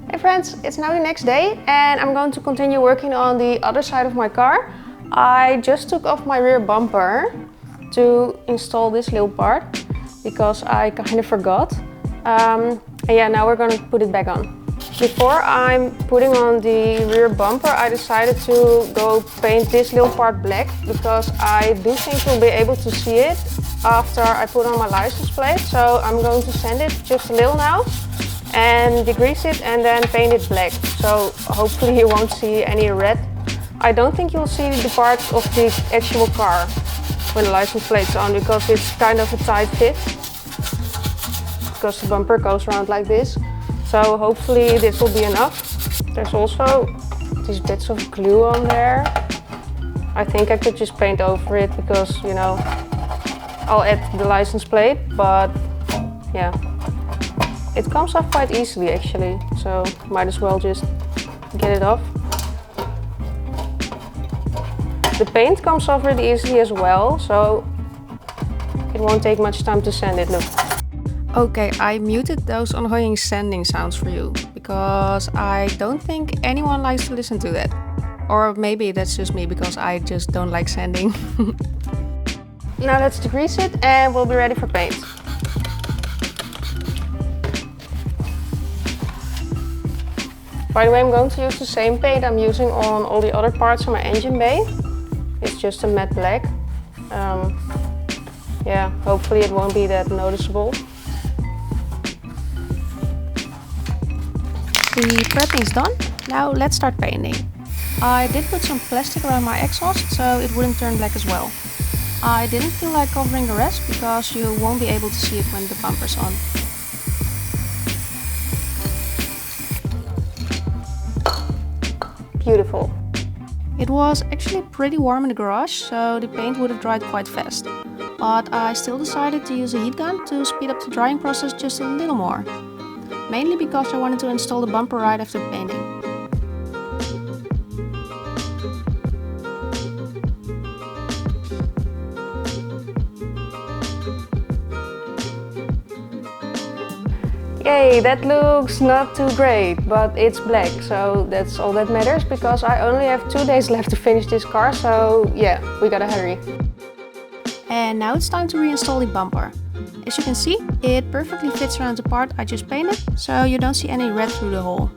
Hey friends, it's now the next day and I'm going to continue working on the other side of my car. I just took off my rear bumper to install this little part because I kind of forgot. And yeah, now we're going to put it back on. Before I'm putting on the rear bumper, I decided to go paint this little part black because I do think you'll be able to see it after I put on my license plate. So I'm going to sand it just a little now and degrease it and then paint it black. So hopefully you won't see any red. I don't think you'll see the part of the actual car when the license plate's on because it's kind of a tight fit. Because the bumper goes around like this. So hopefully this will be enough. There's also these bits of glue on there. I think I could just paint over it because, you know, I'll add the license plate, but yeah. It comes off quite easily actually, so might as well just get it off. The paint comes off really easily as well, so it won't take much time to sand it, look. Okay, I muted those annoying sanding sounds for you, because I don't think anyone likes to listen to that. Or maybe that's just me, because I just don't like sanding. Now let's degrease it and we'll be ready for paint. By the way, I'm going to use the same paint I'm using on all the other parts of my engine bay. It's just a matte black. Yeah, hopefully it won't be that noticeable. The prepping is done. Now let's start painting. I did put some plastic around my exhaust so it wouldn't turn black as well. I didn't feel like covering the rest because you won't be able to see it when the bumper's on. Beautiful. It was actually pretty warm in the garage, so the paint would have dried quite fast. But I still decided to use a heat gun to speed up the drying process just a little more. Mainly because I wanted to install the bumper right after painting. Yay, that looks not too great, but it's black, so that's all that matters because I only have 2 days left to finish this car, so yeah, we gotta hurry. And now it's time to reinstall the bumper. As you can see, it perfectly fits around the part I just painted, so you don't see any red through the hole.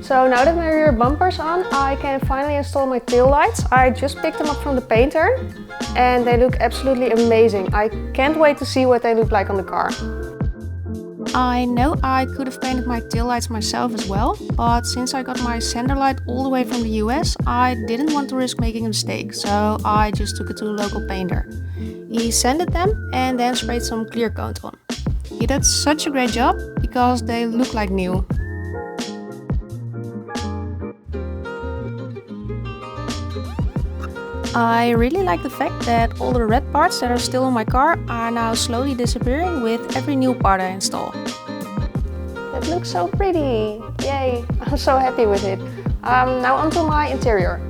So now that my rear bumper's on, I can finally install my taillights. I just picked them up from the painter and they look absolutely amazing. I can't wait to see what they look like on the car. I know I could have painted my taillights myself as well, but since I got my sander light all the way from the US, I didn't want to risk making a mistake, so I just took it to a local painter. He sanded them and then sprayed some clear coat on. He did such a great job because they look like new. I really like the fact that all the red parts that are still on my car are now slowly disappearing with every new part I install. That looks so pretty! Yay! I'm so happy with it. Now onto my interior.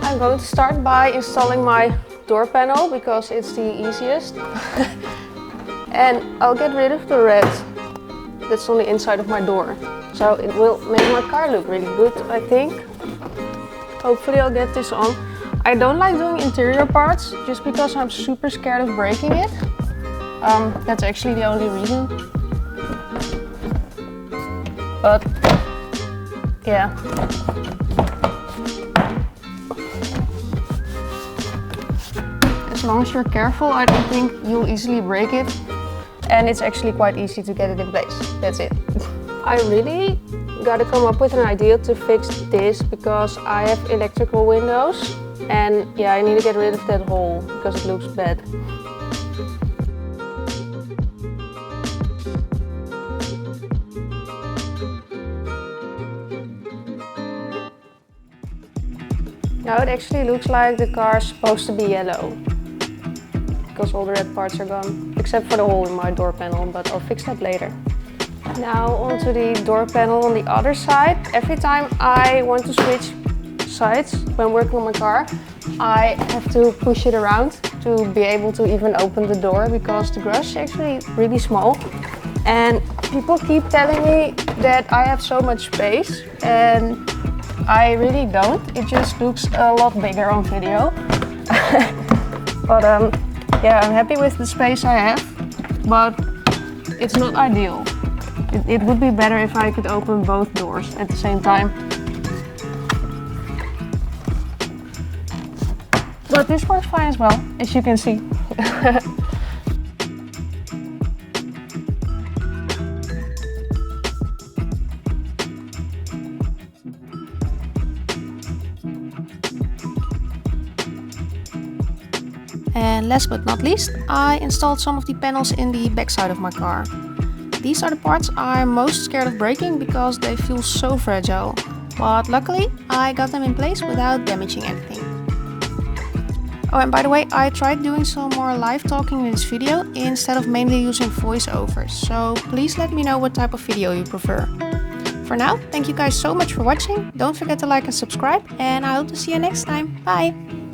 I'm going to start by installing my door panel because it's the easiest. And I'll get rid of the red that's on the inside of my door. So it will make my car look really good, I think. Hopefully I'll get this on. I don't like doing interior parts just because I'm super scared of breaking it. That's actually the only reason. But yeah. As long as you're careful, I don't think you'll easily break it. And it's actually quite easy to get it in place. That's it. I really gotta come up with an idea to fix this because I have electrical windows and yeah, I need to get rid of that hole because it looks bad. Now it actually looks like the car is supposed to be yellow because all the red parts are gone, except for the hole in my door panel, but I'll fix that later. Now onto the door panel on the other side. Every time I want to switch sides when working on my car, I have to push it around to be able to even open the door because the garage is actually really small. And people keep telling me that I have so much space, and I really don't. It just looks a lot bigger on video. But yeah, I'm happy with the space I have, but it's not ideal. It would be better if I could open both doors at the same time. But this works fine as well, as you can see. And last but not least, I installed some of the panels in the backside of my car. These are the parts I'm most scared of breaking because they feel so fragile. But luckily, I got them in place without damaging anything. Oh, and by the way, I tried doing some more live talking in this video instead of mainly using voiceovers. So please let me know what type of video you prefer. For now, thank you guys so much for watching. Don't forget to like and subscribe, and I hope to see you next time. Bye!